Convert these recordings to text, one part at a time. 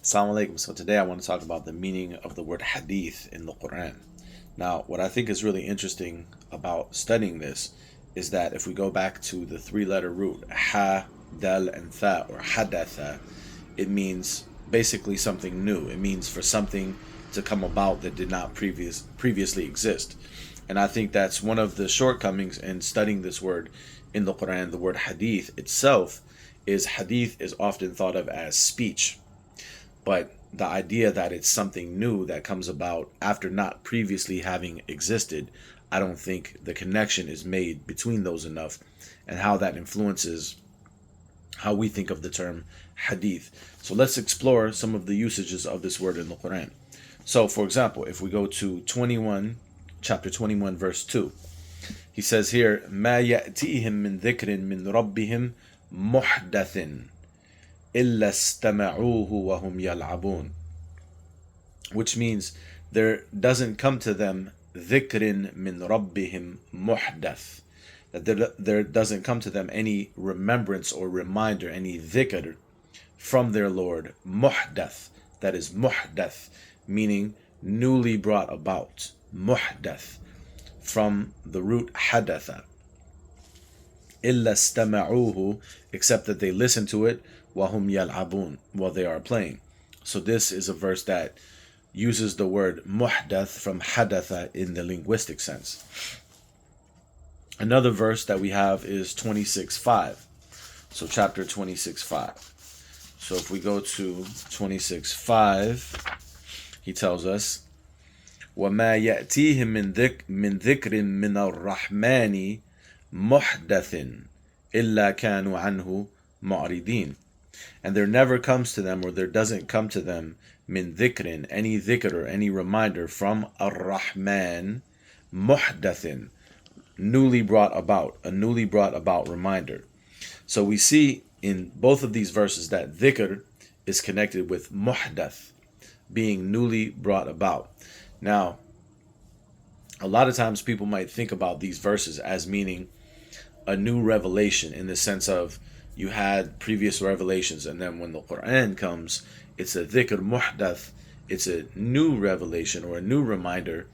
Assalamu alaikum. So today I want to talk about the meaning of the word hadith in the Qur'an. Now, what I think is really interesting about studying this is that if we go back to the three-letter root, ha, dal, and tha, or hadatha, it means basically something new. It means for something to come about that did not previously exist. And I think that's one of the shortcomings in studying this word in the Quran. The word hadith itself is often thought of as speech, but the idea that it's something new that comes about after not previously having existed, I don't think the connection is made between those enough, and how that influences how we think of the term hadith. So let's explore some of the usages of this word in the Quran. So, for example, if we go to chapter 21, verse 2, he says here, مَا يَأْتِيهِم مِّن ذِكْرٍ مِّن رَبِّهِمْ مُحْدَثٍ إِلَّا اسْتَمَعُوهُ وَهُمْ يَلْعَبُونَ, which means there doesn't come to them ذِكْرٍ مِّن رَبِّهِمْ مُحْدَث, that there doesn't come to them any remembrance or reminder, any dhikr from their Lord, muhdath, that is muhdath, meaning newly brought about, muhdath, from the root hadatha. إِلَّا اسْتَمَعُوهُ, except that they listen to it, وَهُمْ يَلْعَبُونَ, while they are playing. So this is a verse that uses the word muhdath from hadatha in the linguistic sense. Another verse that we have is 26:5. So chapter 26:5. So if we go to 26:5, he tells us, وَمَا يَأْتِيهِم مِّن ذِكْرٍ مِّنَ الرَّحْمَنِ مُحْدَثٍ إِلَّا كَانُوا عَنْهُ مُعْرِضِينَ. And there never comes to them, or there doesn't come to them, min dhikrin, any dhikr or any reminder from ar-Rahman, muhdathin, newly brought about, a newly brought about reminder. So we see in both of these verses that dhikr is connected with muhdath, being newly brought about. Now, a lot of times people might think about these verses as meaning a new revelation, in the sense of you had previous revelations, and then when the Quran comes, it's a dhikr muhdath, it's a new revelation or a new reminder,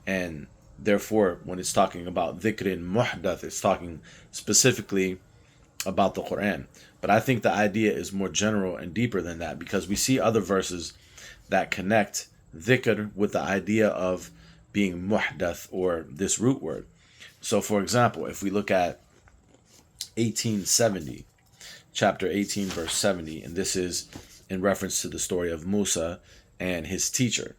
and therefore when it's talking about dhikrin muhdath, it's talking specifically about the Quran. But I think the idea is more general and deeper than that, because we see other verses that connect dhikr with the idea of being muhdath, or this root word. So for example, if we look at 1870, chapter 18, verse 70, and this is in reference to the story of Musa and his teacher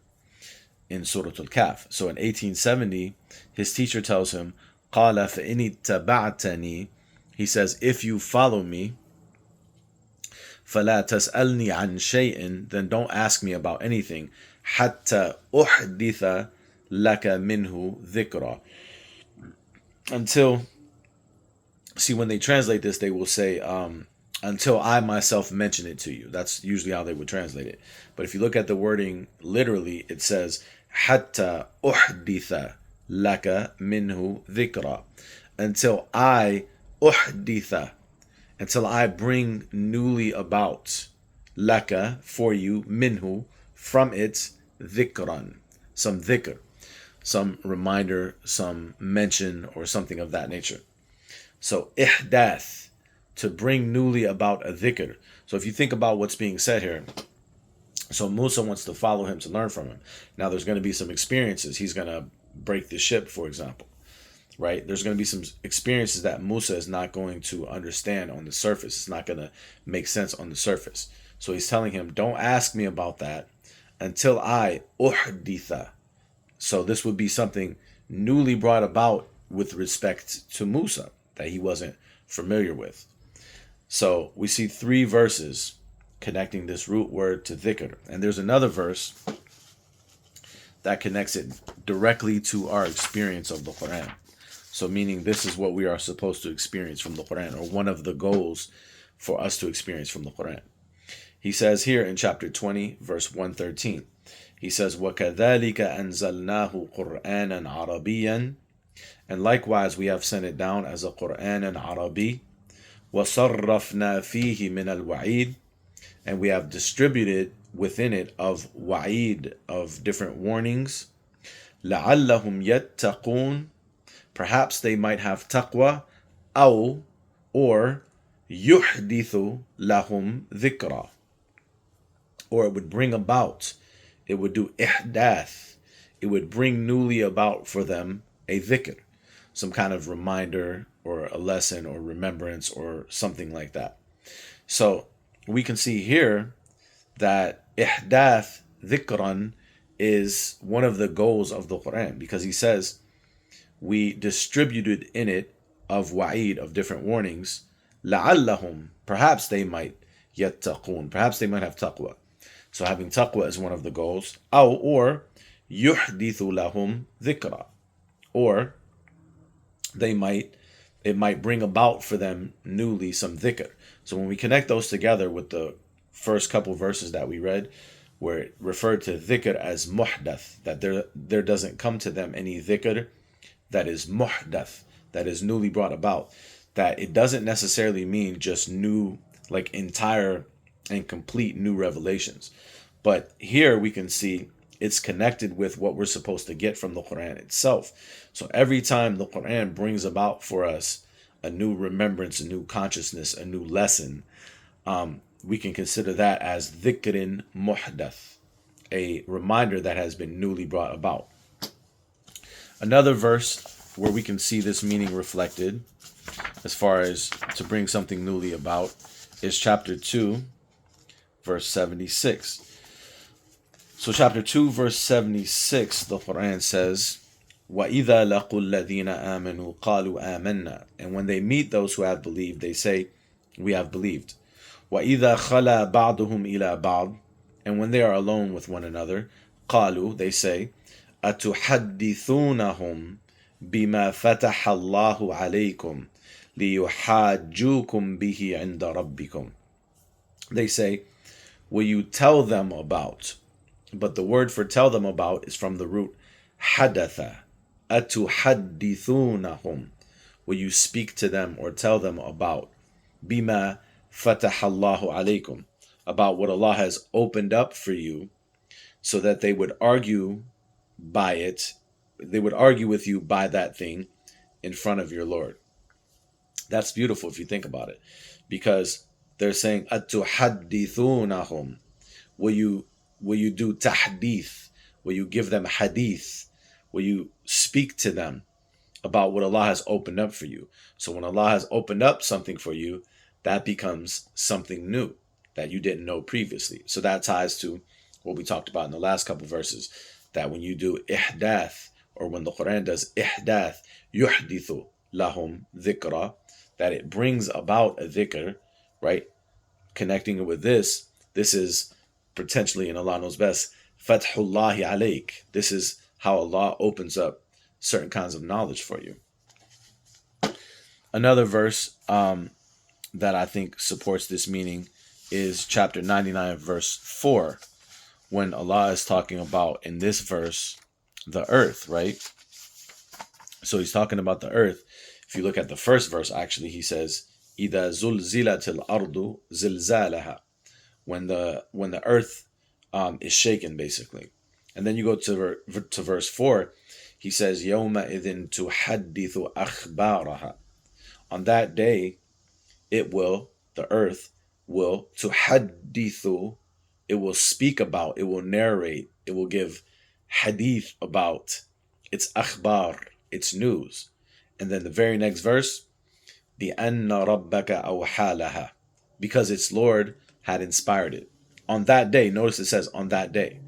in Surah Al-Kahf. So in 1870, his teacher tells him, قَالَ فَإِنِ اتَّبَعْتَنِي, he says, if you follow me, فَلَا تَسْأَلْنِي عَنْ شَيْءٍ, then don't ask me about anything, حَتَّى أُحْدِثَ لَكَ مِنْهُ ذِكْرًا. Until, see, when they translate this, they will say, until I myself mention it to you. That's usually how they would translate it. But if you look at the wording literally, it says, حَتَّى أُحْدِثَ لَكَ مِنْهُ ذِكْرًا. Until I أُحْدِثَ, until I bring newly about, laka, for you, minhu, from it, dhikran, some dhikr, some reminder, some mention, or something of that nature. So ihdath, to bring newly about a dhikr. So if you think about what's being said here, so Musa wants to follow him, to learn from him. Now there's going to be some experiences. He's going to break the ship, for example. Right? There's going to be some experiences that Musa is not going to understand on the surface. It's not going to make sense on the surface. So he's telling him, don't ask me about that until I uhditha. So this would be something newly brought about with respect to Musa that he wasn't familiar with. So we see three verses connecting this root word to dhikr. And there's another verse that connects it directly to our experience of the Quran. So meaning this is what we are supposed to experience from the Quran, or one of the goals for us to experience from the Quran. He says here in chapter 20, verse 113, he says, وَكَذَلِكَ أَنزَلْنَاهُ قُرْآنًا عَرَبِيًّا, and likewise we have sent it down as a Qur'an in Arabi, وَصَرَّفْنَا فِيهِ مِنَ الْوَعِيدِ, and we have distributed within it of wa'id, of different warnings. لَعَلَّهُمْ يَتَّقُونَ, perhaps they might have taqwa, أو, or يُحْدِثُ لَهُمْ ذِكْرًا, or it would bring about, it would do ihdath, it would bring newly about for them a dhikr, some kind of reminder or a lesson or remembrance or something like that. So we can see here that ihdath dhikran is one of the goals of the Qur'an, because he says we distributed in it of wa'id, of different warnings, la'allahum, perhaps they might yattaqun, perhaps they might have taqwa. So having taqwa is one of the goals. Aw, or yuhdithu lahum dhikra, or it might bring about for them newly some dhikr. So when we connect those together with the first couple verses that we read, where it referred to dhikr as muhdath, that there doesn't come to them any dhikr that is muhdath, that is newly brought about, that it doesn't necessarily mean just new, like entire and complete new revelations. But here we can see it's connected with what we're supposed to get from the Qur'an itself. So every time the Qur'an brings about for us a new remembrance, a new consciousness, a new lesson, we can consider that as dhikrin muhdath, a reminder that has been newly brought about. Another verse where we can see this meaning reflected, as far as to bring something newly about, is chapter 2, verse 76. So chapter 2, verse 76, the Quran says, وَإِذَا لَقُوا الَّذِينَ آمَنُوا قَالُوا آمَنَّا, and when they meet those who have believed, they say, we have believed. وَإِذَا خَلَا بَعْضُهُمْ إِلَى بَعْضٍ, and when they are alone with one another, قَالُوا, they say, أَتُحَدِّثُونَهُمْ بِمَا فَتَحَ اللَّهُ عَلَيْكُمْ لِيُحَاجُّوكُمْ بِهِ عِنْدَ رَبِّكُمْ. They say, will you tell them about? But the word for tell them about is from the root hadatha. أَتُحَدِّثُونَهُمْ, will you speak to them or tell them about? بِمَا فَتَحَ اللَّهُ عَلَيْكُمْ, about what Allah has opened up for you, so that they would argue by it, they would argue with you by that thing in front of your Lord. That's beautiful if you think about it, because they're saying atuhaddithunahum, will you do tahdith, will you give them hadith, will you speak to them about what Allah has opened up for you? So when Allah has opened up something for you, that becomes something new that you didn't know previously. So that ties to what we talked about in the last couple verses, that when you do ihdath, or when the Quran does ihdath, yuhdithu lahum dhikra, that it brings about a dhikr, right? Connecting it with this is potentially, and Allah knows best, fathullahi alayk. This is how Allah opens up certain kinds of knowledge for you. Another verse that I think supports this meaning is chapter 99, verse 4, when Allah is talking about, in this verse, the earth, right? So he's talking about the earth. If you look at the first verse, actually, he says, إِذَا زُلْزِلَتِ الْأَرْضُ زِلْزَالَهَا, when the earth is shaken, basically. And then you go to verse 4, he says, يَوْمَئِذٍ تُحَدِّثُ أَخْبَارَهَا, on that day, the earth will تُحَدِّثُ, it will speak about, it will narrate, it will give hadith about its akhbar, its news. And then the very next verse, بِأَنَّ رَبَّكَ أَوْحَى لَهَا, because its Lord had inspired it. On that day, notice it says on that day.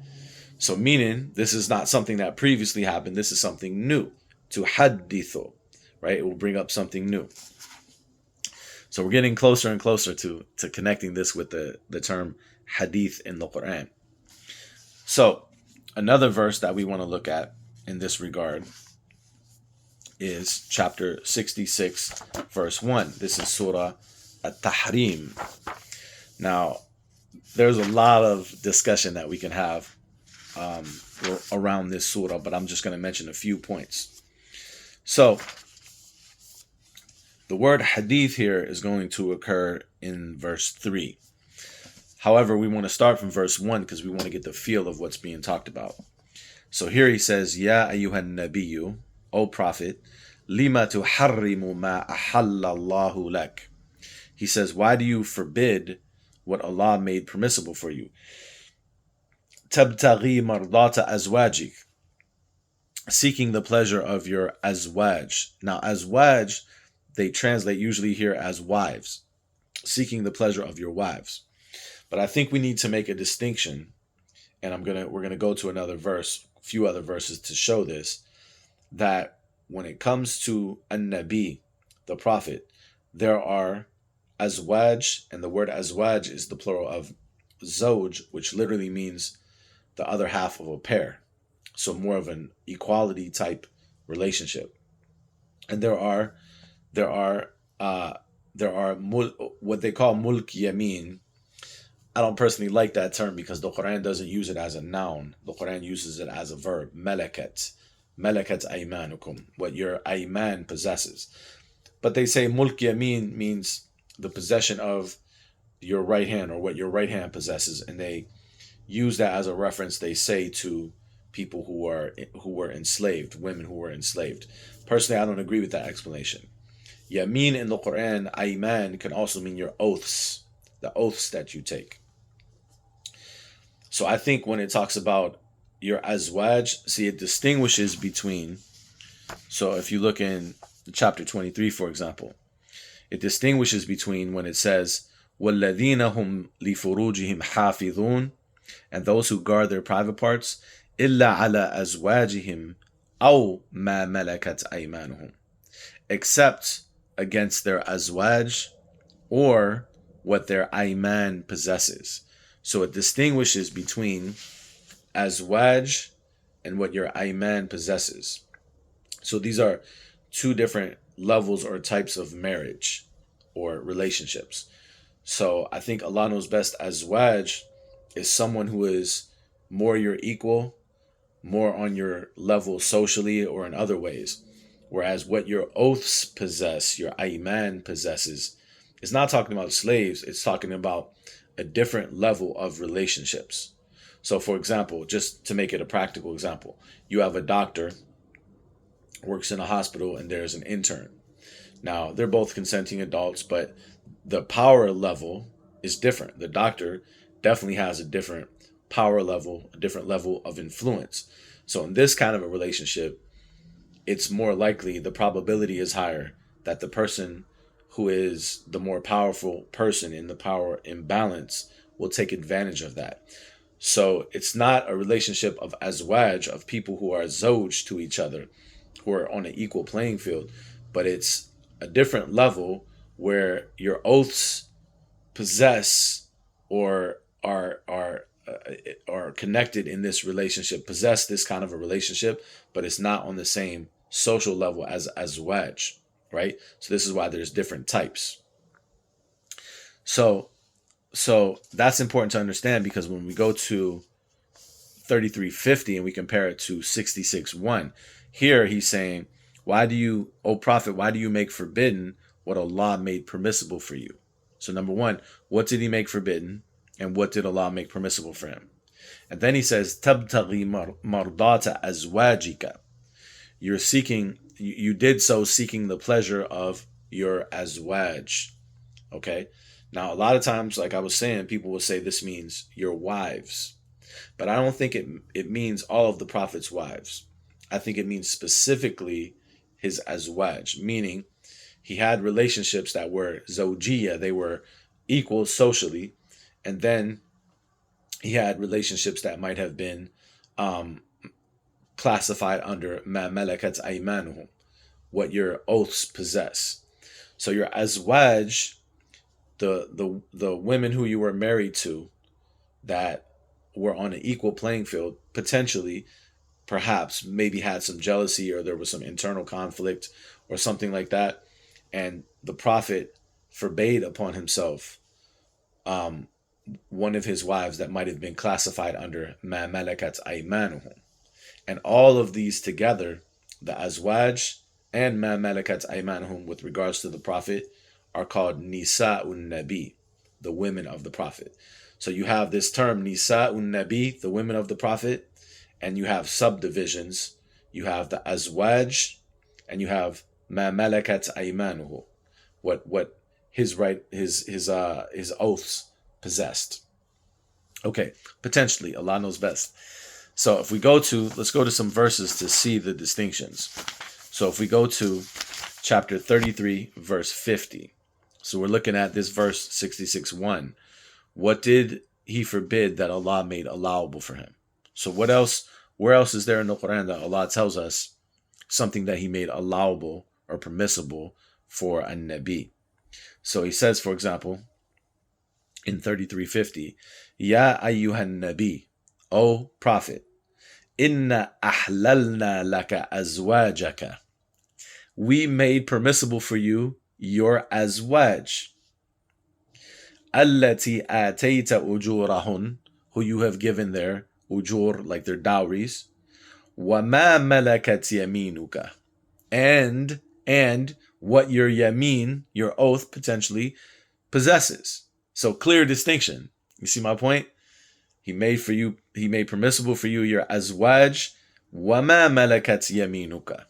So meaning, this is not something that previously happened, this is something new. تُحَدِّثُ, right? It will bring up something new. So we're getting closer and closer to connecting this with the term hadith in the Quran. So another verse that we want to look at in this regard is chapter 66, verse 1. This is Surah At-Tahrim. Now, there's a lot of discussion that we can have around this surah, but I'm just going to mention a few points. So, the word hadith here is going to occur in verse 3. However, we want to start from verse 1 because we want to get the feel of what's being talked about. So here he says, Ya ayyuhan nabiyyu, O Prophet, lima tuharrimu ma ahallallahu lak. He says, why do you forbid what Allah made permissible for you? Tabtaghi mardata azwajik, seeking the pleasure of your azwaj. Now, azwaj, they translate usually here as wives, seeking the pleasure of your wives. But I think we need to make a distinction, and we're gonna go to another verse, a few other verses to show this, that when it comes to an-nabi, the prophet, there are azwaj, and the word azwaj is the plural of zoj, which literally means the other half of a pair. So more of an equality type relationship. And there are what they call mulk yamin. I don't personally like that term because the Qur'an doesn't use it as a noun. The Qur'an uses it as a verb. Malakat. Malakat aymanukum. What your ayman possesses. But they say mulk yamin means the possession of your right hand, or what your right hand possesses. And they use that as a reference, they say, to people who were enslaved, women who were enslaved. Personally, I don't agree with that explanation. Yameen in the Quran, ayman, can also mean your oaths, the oaths that you take. So I think when it talks about your azwaj, see, it distinguishes between, so if you look in chapter 23, for example, it distinguishes between when it says, وَالَّذِينَ هُمْ لِفُرُوجِهِمْ حَافِظُونَ, and those who guard their private parts, إِلَّا عَلَى أَزْوَاجِهِمْ أَوْ مَا مَلَكَتْ أَيْمَانُهُمْ, except against their azwaj or what their ayman possesses. So it distinguishes between azwaj and what your ayman possesses. So these are two different levels or types of marriage or relationships. So I think Allah knows best. Azwaj is someone who is more your equal, more on your level socially or in other ways. Whereas what your oaths possess, your ayman possesses, is not talking about slaves. It's talking about a different level of relationships. So for example, just to make it a practical example, you have a doctor, works in a hospital, and there's an intern. Now, they're both consenting adults, but the power level is different. The doctor definitely has a different power level, a different level of influence. So in this kind of a relationship, it's more likely, the probability is higher that the person who is the more powerful person in the power imbalance will take advantage of that. So it's not a relationship of azwaj, of people who are zoj to each other, who are on an equal playing field, but it's a different level where your oaths possess or are connected in this relationship, possess this kind of a relationship, but it's not on the same social level as azwaj, right? So this is why there's different types. So that's important to understand, because when we go to 3350 and we compare it to 66:1, here he's saying, why do you, O Prophet, why do you make forbidden what Allah made permissible for you? So number one, what did he make forbidden? And what did Allah make permissible for him? And then he says, Tabtaghi mardata azwajika. You're seeking, you did so seeking the pleasure of your azwaj. Okay? Now, a lot of times, like I was saying, people will say this means your wives. But I don't think it means all of the Prophet's wives. I think it means specifically his azwaj, meaning he had relationships that were zawjiyah, they were equal socially, and then he had relationships that might have been classified under ma malakat aymanuhum, what your oaths possess. So your azwaj, the women who you were married to that were on an equal playing field, potentially, perhaps, maybe had some jealousy, or there was some internal conflict or something like that, and the Prophet forbade upon himself one of his wives that might have been classified under ma malakat aymanuhum. And all of these together, the azwaj and ma malakat aymanuhum, with regards to the Prophet, are called nisa'un nabi, the women of the Prophet. So you have this term, Nisa'un Nabi, the women of the Prophet, and you have subdivisions. You have the Azwaj, and you have Ma Malakat Aymanuhu, what his oaths possessed. Okay, potentially, Allah knows best. So if we let's go to some verses to see the distinctions. So if we go to chapter 33, verse 50. So we're looking at this verse 66:1. What did he forbid that Allah made allowable for him? So where else is there in the Qur'an that Allah tells us something that he made allowable or permissible for a Nabi? So he says, for example, in 33:50, Ya ayyuhan Nabi, O Prophet, Inna ahlalna laka azwajaka. We made permissible for you your azwaj. Allati atayta ujurahun, who you have given their ujur, like their dowries. Wa ma malakat yaminuka. And what your yamin, your oath, potentially possesses. So clear distinction. You see my point? He made permissible for you your azwaj, wa ma malakat yaminuka,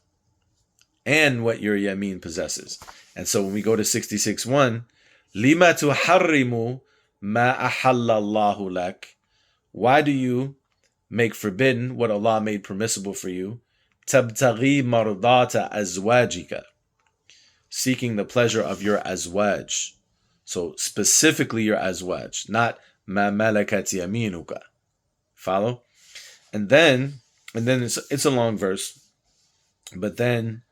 and what your yamin possesses. And so when we go to 66:1, lima tuharrimu ma ahalla Allahu lak. Why do you make forbidden what Allah made permissible for you? Tabtaghi mardata azwajika, seeking the pleasure of your azwaj. So specifically your azwaj, not ma malakat yaminuka. Follow? And then it's a long verse, but then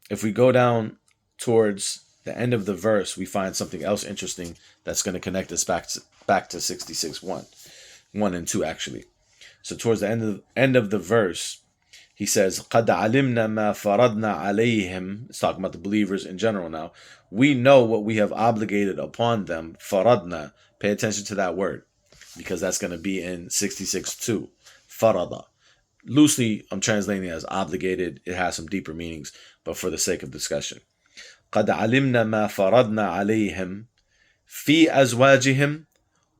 if we go down towards the end of the verse, we find something else interesting that's going to connect us back to 66:1 and 2 actually. So towards the end of the verse, he says, قَدْ عَلِمْنَا مَا فَرَضْنَا عَلَيْهِمْ. It's talking about the believers in general now. We know what we have obligated upon them. فَرَضْنَا. Pay attention to that word, because that's going to be in 66:2. فَرَضَ. Loosely, I'm translating it as obligated. It has some deeper meanings, but for the sake of discussion. قَدْ عَلِمْنَا مَا فَرَضْنَا عَلَيْهِمْ فِي أَزْوَاجِهِمْ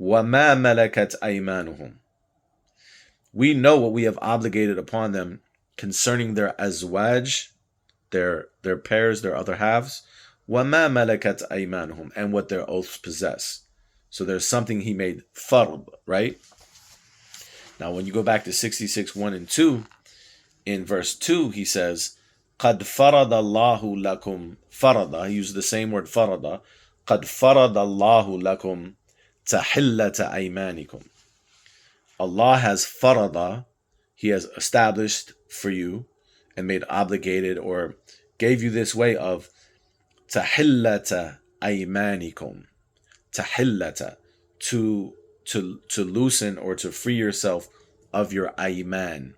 وَمَا مَلَكَتْ أَيْمَانُهُمْ. We know what we have obligated upon them concerning their azwaj, their pairs, their other halves, وَمَا مَلَكَتْ أَيْمَانُهُمْ, and what their oaths possess. So there's something he made fard, right? Now when you go back to 66:1 and 2, in verse 2 he says, قَدْ فَرَضَ اللَّهُ لَكُمْ فَرَضَ. He used the same word فَرَضَ. قَدْ فَرَضَ اللَّهُ لَكُمْ تَحِلَّةَ أَيْمَانِكُمْ. Allah has farada, He has established for you and made obligated or gave you this way of tahillata aymanikum. Tahillata, to loosen or to free yourself of your ayman.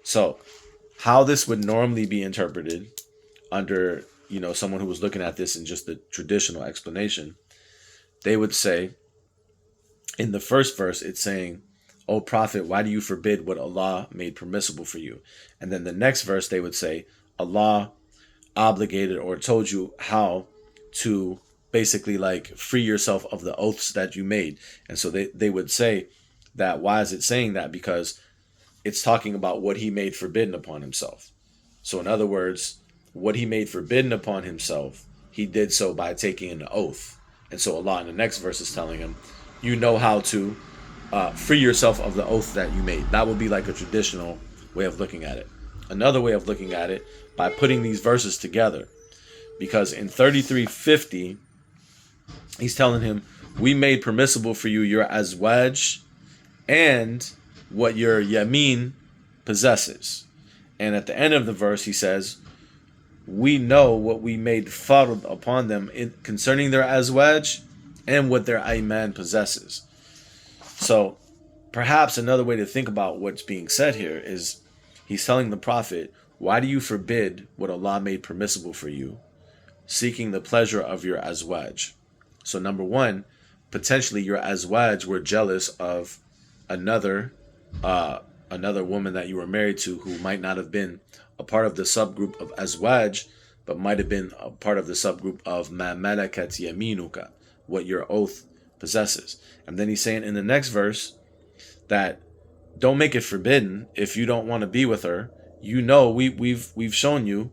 So how this would normally be interpreted under, someone who was looking at this in just the traditional explanation, they would say, in the first verse, it's saying, O Prophet, why do you forbid what Allah made permissible for you? And then the next verse, they would say, Allah obligated or told you how to basically free yourself of the oaths that you made. And so they would say that, why is it saying that? Because it's talking about what he made forbidden upon himself. So in other words, what he made forbidden upon himself, he did so by taking an oath. And so Allah in the next verse is telling him, you know how to free yourself of the oath that you made. That would be like a traditional way of looking at it. Another way of looking at it, by putting these verses together. Because in 33:50, he's telling him, we made permissible for you your azwaj and what your yamin possesses. And at the end of the verse, he says, we know what we made fard upon them concerning their azwaj and what their ayman possesses. So perhaps another way to think about what's being said here is he's telling the Prophet, why do you forbid what Allah made permissible for you, seeking the pleasure of your azwaj? So number one, potentially your azwaj were jealous of another woman that you were married to, who might not have been a part of the subgroup of azwaj, but might have been a part of the subgroup of ma malakat yaminuka, what your oath possesses. And then he's saying in the next verse that don't make it forbidden if you don't want to be with her. You know, we've shown you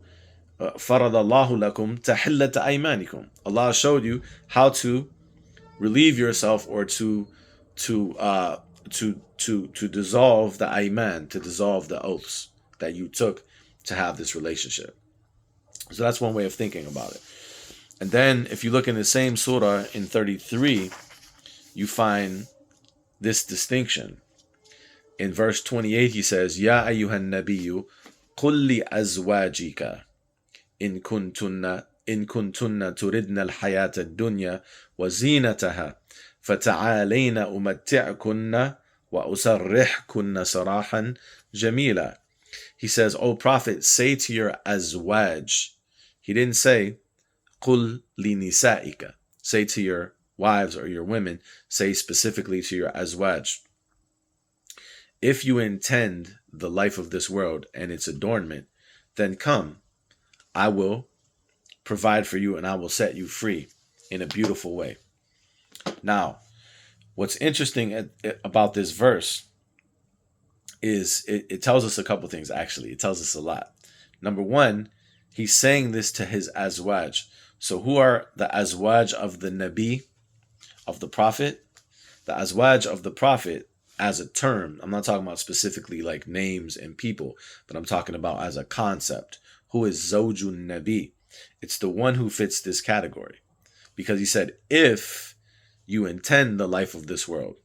فرض الله لكم تحلة أيمانكم. Allah showed you how to relieve yourself or to dissolve the ayman, to dissolve the oaths that you took to have this relationship. So that's one way of thinking about it. And then if you look in the same surah in 33, you find this distinction. In verse 28 he says, Ya ayyuhan nabiyyu qul li azwajika in kuntunna turidna al-hayata ad-dunya wa zinataha fata'alayna umatti'kunna wa usarrihkunna sarahan jamila. He says, O Prophet, say to your azwaj. He didn't say qul li nisa'ika. Say to your wives or your women. Say specifically to your azwaj. If you intend the life of this world and its adornment, then come, I will provide for you and I will set you free in a beautiful way. Now, what's interesting about this verse is it tells us a couple things, actually. It tells us a lot. Number one, he's saying this to his azwaj. So who are the azwaj of the Nabi, of the Prophet? The azwaj of the Prophet as a term, I'm not talking about specifically like names and people, but I'm talking about as a concept. Who is Zawjun Nabi? It's the one who fits this category. Because he said, if you intend the life of this world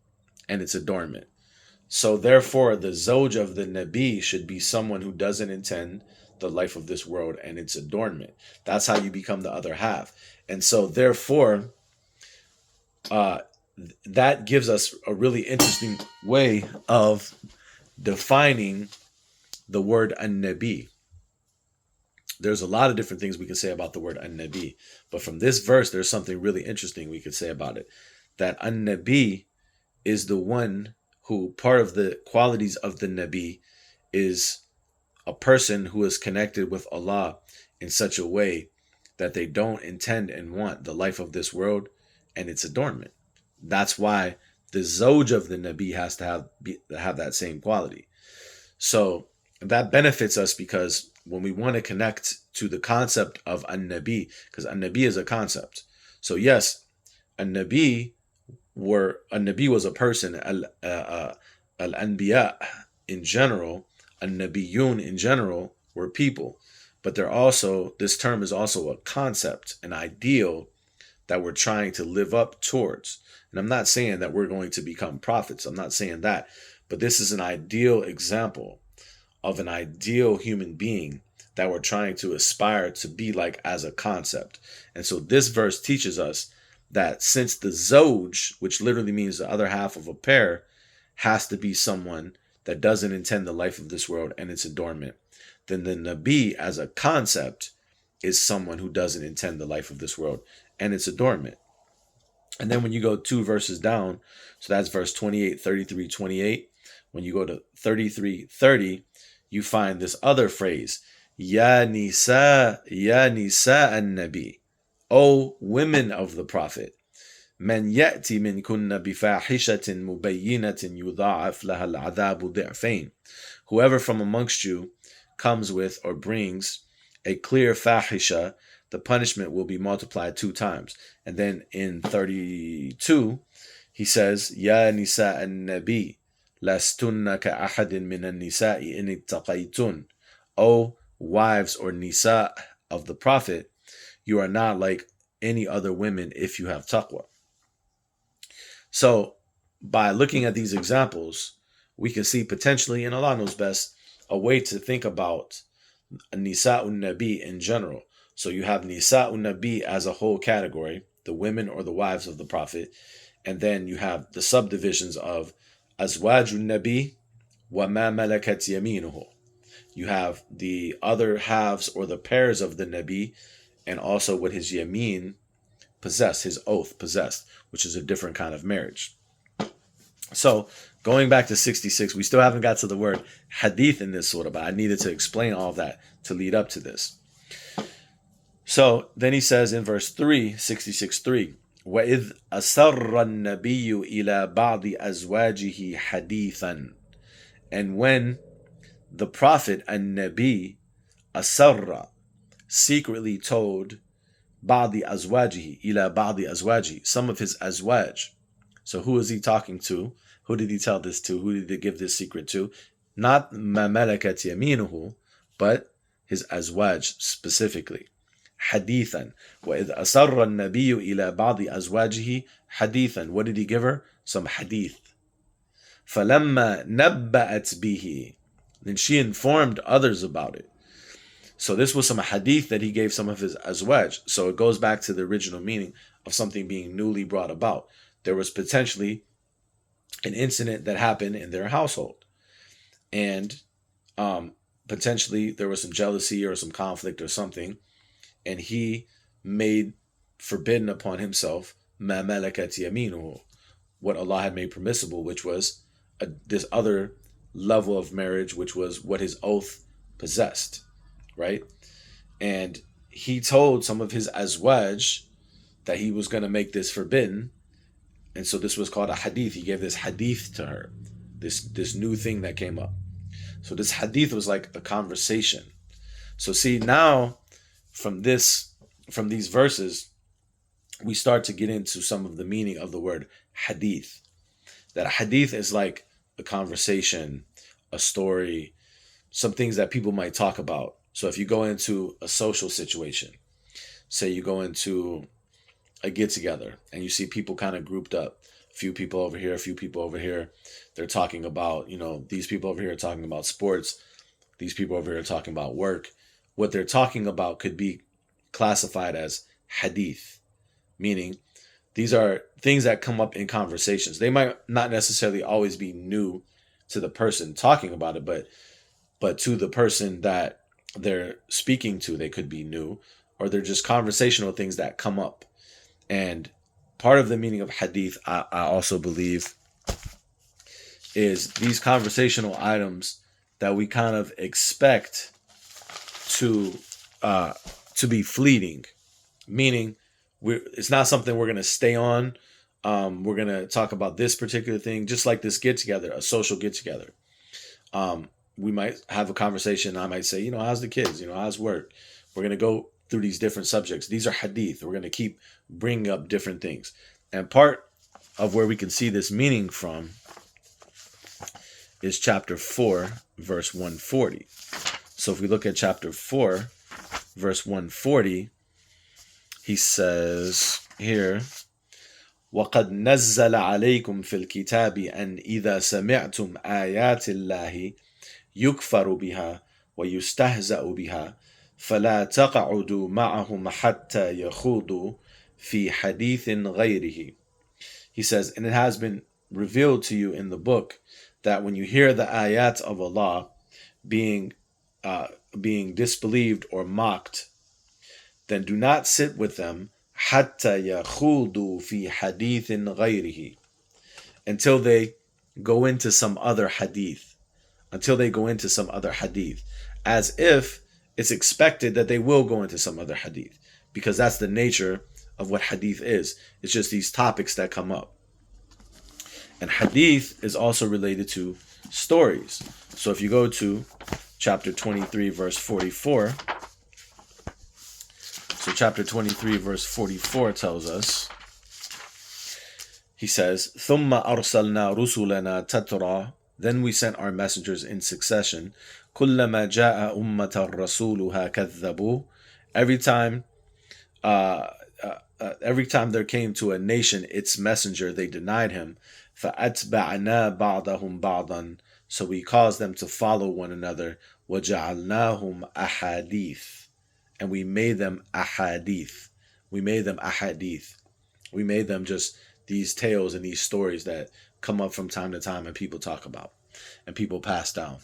and its adornment. So therefore, the Zawj of the Nabi should be someone who doesn't intend the life of this world and its adornment. That's how you become the other half. And so therefore, that gives us a really interesting way of defining the word an-Nabi. There's a lot of different things we can say about the word an-Nabi, but from this verse, there's something really interesting we could say about it. That an-Nabi is the one who, part of the qualities of the Nabi is a person who is connected with Allah in such a way that they don't intend and want the life of this world and its adornment. That's why the Zawj of the Nabi has to have that same quality. So that benefits us because when we want to connect to the concept of an-Nabi, because an-Nabi is a concept. So yes, an-Nabi was a person, al-Anbiya in general, an-Nabiyun in general were people. But this term is also a concept, an ideal that we're trying to live up towards. And I'm not saying that we're going to become prophets. I'm not saying that. But this is an ideal example of an ideal human being that we're trying to aspire to be like as a concept. And so this verse teaches us that since the Zawj, which literally means the other half of a pair, has to be someone that doesn't intend the life of this world and its adornment, then the Nabi as a concept is someone who doesn't intend the life of this world and its adornment. And then when you go 2 verses down, so that's verse 28, 33, 28. When you go to 33, 30, you find this other phrase, Ya Nisa an-Nabi, O women of the Prophet, Man ya'ti min kunna bifahishatin mubayyinatin yudha'af laha al-'adhabu di'fain. Whoever from amongst you comes with or brings a clear fahisha, the punishment will be multiplied 2 times. And then in 32, he says, Ya Nisa an-Nabi, lastunna ka'ahadin min an-nisa'i in ittaqaytun. O wives or nisa of the Prophet, you are not like any other women if you have taqwa. So by looking at these examples, we can see potentially, and Allah knows best, a way to think about Nisa'un Nabi in general. So you have Nisa'un Nabi as a whole category, the women or the wives of the Prophet, and then you have the subdivisions of Azwajun Nabi wa ma malakat yaminuhu. You have the other halves or the pairs of the Nabi, and also what his yameen possessed, his oath possessed, which is a different kind of marriage. So going back to 66, we still haven't got to the word hadith in this surah, but I needed to explain all of that to lead up to this. So then he says in verse 3, 66:3, وَإِذْ أَسَرَّ النَّبِيُّ إِلَى بَعْضِ أَزْوَاجِهِ حَدِيثًا. And when the Prophet An-Nabi Asarra secretly told Ba'di Azwajihi ila Ba'di Azwaji, some of his Azwaj. So who is he talking to? Who did he tell this to? Who did he give this secret to? Not Ma Malakat Yaminuhu, but his Azwaj specifically. Hadithan. وَإِذْ أَسَرَّ النَّبِيُّ إِلَى بَعْضِ أَزْوَاجِهِ حَدِيثًا. What did he give her? Some hadith. فَلَمَّا نَبَّأَتْ بِهِ. Then she informed others about it. So this was some hadith that he gave some of his azwaj. So it goes back to the original meaning of something being newly brought about. There was potentially an incident that happened in their household. And potentially there was some jealousy or some conflict or something. And he made forbidden upon himself ma malakat yaminuhu, what Allah had made permissible, which was this other level of marriage, which was what his oath possessed, right? And he told some of his azwaj that he was going to make this forbidden, and so this was called a hadith. He gave this hadith to her, this new thing that came up. So this hadith was like a conversation. So see, now from these verses, we start to get into some of the meaning of the word hadith. That a hadith is like a conversation, a story, some things that people might talk about. So if you go into a social situation, say you go into a get-together and you see people kind of grouped up, a few people over here, a few people over here, they're talking about, these people over here are talking about sports, these people over here are talking about work. What they're talking about could be classified as hadith, meaning these are things that come up in conversations. They might not necessarily always be new to the person talking about it, but to the person that they're speaking to, they could be new, or they're just conversational things that come up. And part of the meaning of hadith, I also believe, is these conversational items that we kind of expect to be fleeting, meaning it's not something we're going to stay on. We're going to talk about this particular thing, just like this get-together, a social get-together. We might have a conversation. I might say, how's the kids? How's work? We're going to go through these different subjects. These are hadith. We're going to keep bringing up different things. And part of where we can see this meaning from is chapter 4, verse 140. So if we look at chapter 4, verse 140, he says here, وَقَدْ نَزَّلَ عَلَيْكُمْ فِي الْكِتَابِ أَنْ إِذَا سَمِعْتُمْ آيَاتِ اللَّهِ يُكْفَرُ بِهَا وَيُسْتَهْزَأُ بِهَا فَلَا تَقْعُدُوا مَعَهُمْ حَتَّى يَخُوضُوا فِي حَدِيثٍ غَيْرِهِ. He says, and it has been revealed to you in the book that when you hear the ayat of Allah being disbelieved or mocked, then do not sit with them حَتَّى يَخُوضُوا فِي حَدِيثٍ غَيْرِهِ, until they go into some other hadith. Until they go into some other hadith. As if it's expected that they will go into some other hadith. Because that's the nature of what hadith is. It's just these topics that come up. And hadith is also related to stories. So if you go to chapter 23, verse 44. So chapter 23, verse 44 tells us, he says, ثُمَّ أَرْسَلْنَا رُسُلَنَا تَتْرَى. Then we sent our messengers in succession. كُلَّمَا جَاءَ أُمَّةً رَسُولُهَا كَذَّبُوا. Every time there came to a nation its messenger, they denied him. فَأَتْبَعْنَا بَعْضَهُمْ بَعْضًا. So we caused them to follow one another. وَجَعَلْنَاهُمْ أَحَادِيث. And we made them ahadith. We made them ahadith. We made them just these tales and these stories that come up from time to time and people talk about and people pass down.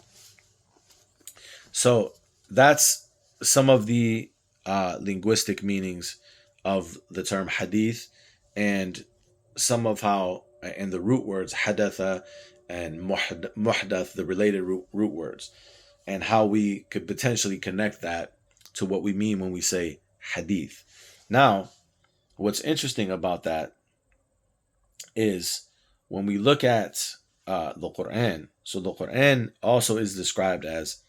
So that's some of the linguistic meanings of the term hadith, and some of how, and the root words hadatha and muhdath, the related root words, and how we could potentially connect that to what we mean when we say hadith. Now, what's interesting about that is when we look at the Qur'an, so the Qur'an also is described as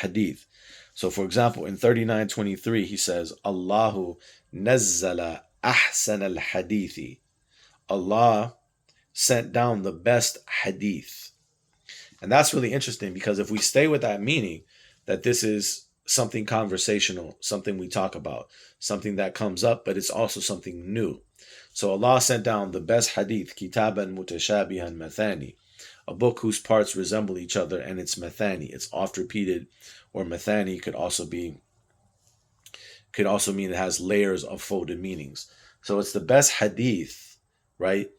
hadith. So for example, in 39:23, he says, Allahu nazzala ahsan al-hadithi. Allah sent down the best hadith. And that's really interesting because if we stay with that meaning, that this is something conversational, something we talk about, something that comes up, but it's also something new. So Allah sent down the best hadith, kitaban mutashabihan mathani, a book whose parts resemble each other, and it's mathani, it's oft repeated, or mathani could also mean it has layers of folded meanings. So it's the best hadith, right?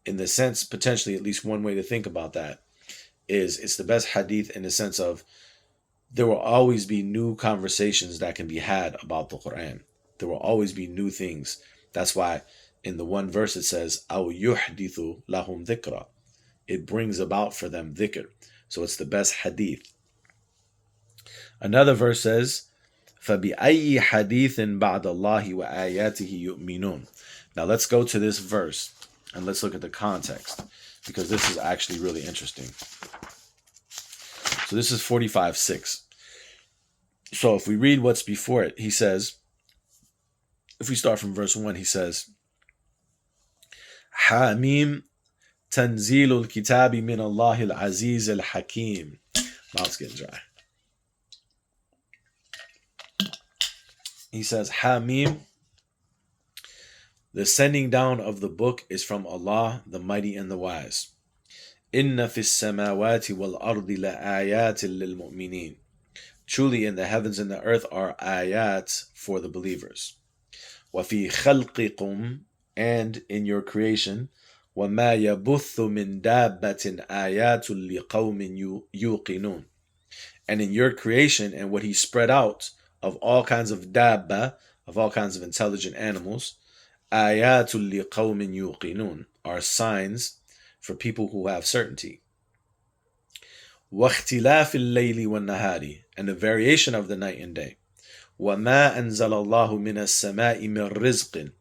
In the sense, potentially, at least one way to think about that is it's the best hadith in the sense of there will always be new conversations that can be had about the Quran. There will always be new things. That's why in the one verse it says, أَوْ يُحْدِثُ لَهُمْ ذِكْرًا. It brings about for them dhikr. So it's the best hadith. Another verse says, فَبِأَيِّ حَدِيثٍ بَعْدَ اللَّهِ وَآيَاتِهِ يُؤْمِنُونَ. Now let's go to this verse and let's look at the context, because this is actually really interesting. So this is 45:6. So if we read what's before it, he says, if we start from verse 1, he says, حَامِيم تَنْزِيلُ الْكِتَابِ مِنَ اللَّهِ الْعَزِيزِ الْحَكِيمِ. Mouth's getting dry. He says, Hamim, the sending down of the book is from Allah, the Mighty and the Wise. Inna fis samawati wal ardi la ayatin lil mu'minin. Truly in the heavens and the earth are ayats for the believers. Wa fi khalqikum, and in your creation, wa ma yabuthu min dabbatin ayatul liqawmin yuqinun. And in your creation and what he spread out of all kinds of dabba, of all kinds of intelligent animals, ayatul liqawmin yuqinun, are signs for people who have certainty. وَاخْتِلَافِ اللَّيْلِ وَالنَّهَارِ, and the variation of the night and day. وَمَا أَنزَلَ اللَّهُ مِنَ السَّمَاءِ مِنْ رِزْقٍ,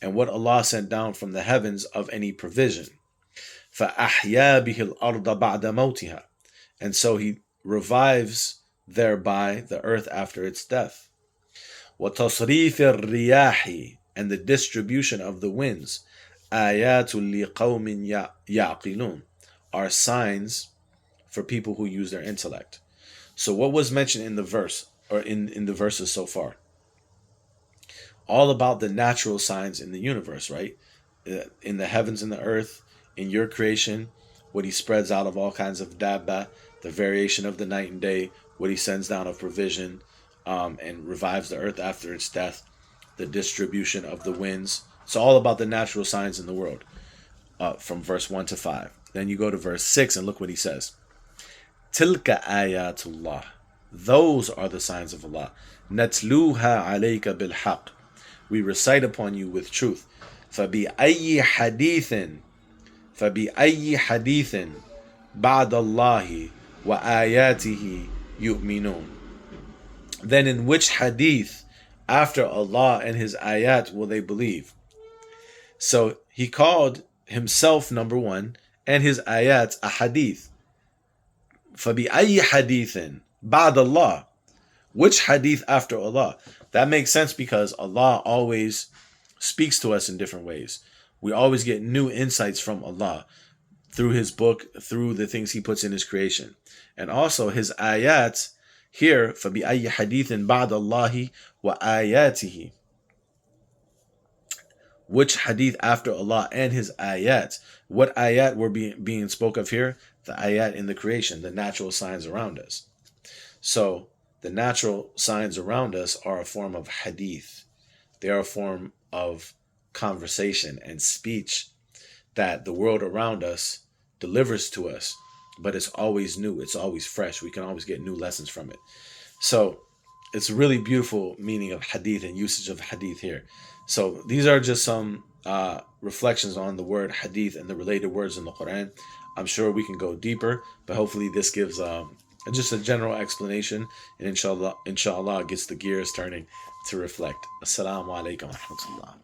and what Allah sent down from the heavens of any provision. فَأَحْيَا بِهِ الْأَرْضَ بَعْدَ مَوْتِهَا, and so he revives thereby the earth after its death. وَتَصْرِيفِ الرِّيَاحِ, and the distribution of the winds. آيَاتٌ لِقَوْمٍ يَعْقِلُونَ, are signs for people who use their intellect. So what was mentioned in the verse, or in the verses so far? All about the natural signs in the universe, right? In the heavens and the earth, in your creation, what he spreads out of all kinds of dabba, the variation of the night and day, what he sends down of provision, and revives the earth after its death, the distribution of the winds. It's all about the natural signs in the world, from verse 1 to 5. Then you go to verse 6 and look what he says. Tilka ayatullah, those are the signs of Allah. Natluha alayka bilhaq, we recite upon you with truth. فَبِأَيِّ حَدِيثٍ بَعْدَ اللَّهِ وَآيَاتِهِ يُؤْمِنُونَ. Then in which hadith after Allah and his ayat will they believe? So he called himself number one and his ayat a hadith. فَبِأَيِّ حَدِيثٍ بَعْدَ اللَّهِ, which hadith after Allah? That makes sense because Allah always speaks to us in different ways. We always get new insights from Allah through his book, through the things he puts in his creation. And also his ayat here, فَبِأَيِّ حَدِيثٍ بَعْدَ اللَّهِ وَآيَاتِهِ, which hadith after Allah and his ayat. What ayat were being spoke of here? The ayat in the creation, the natural signs around us. So the natural signs around us are a form of hadith. They are a form of conversation and speech that the world around us delivers to us, but it's always new, it's always fresh. We can always get new lessons from it. So it's a really beautiful meaning of hadith and usage of hadith here. So these are just some reflections on the word hadith and the related words in the Qur'an. I'm sure we can go deeper, but hopefully this gives just a general explanation, and inshallah gets the gears turning to reflect. Assalamu alaikum wa rahmatullah.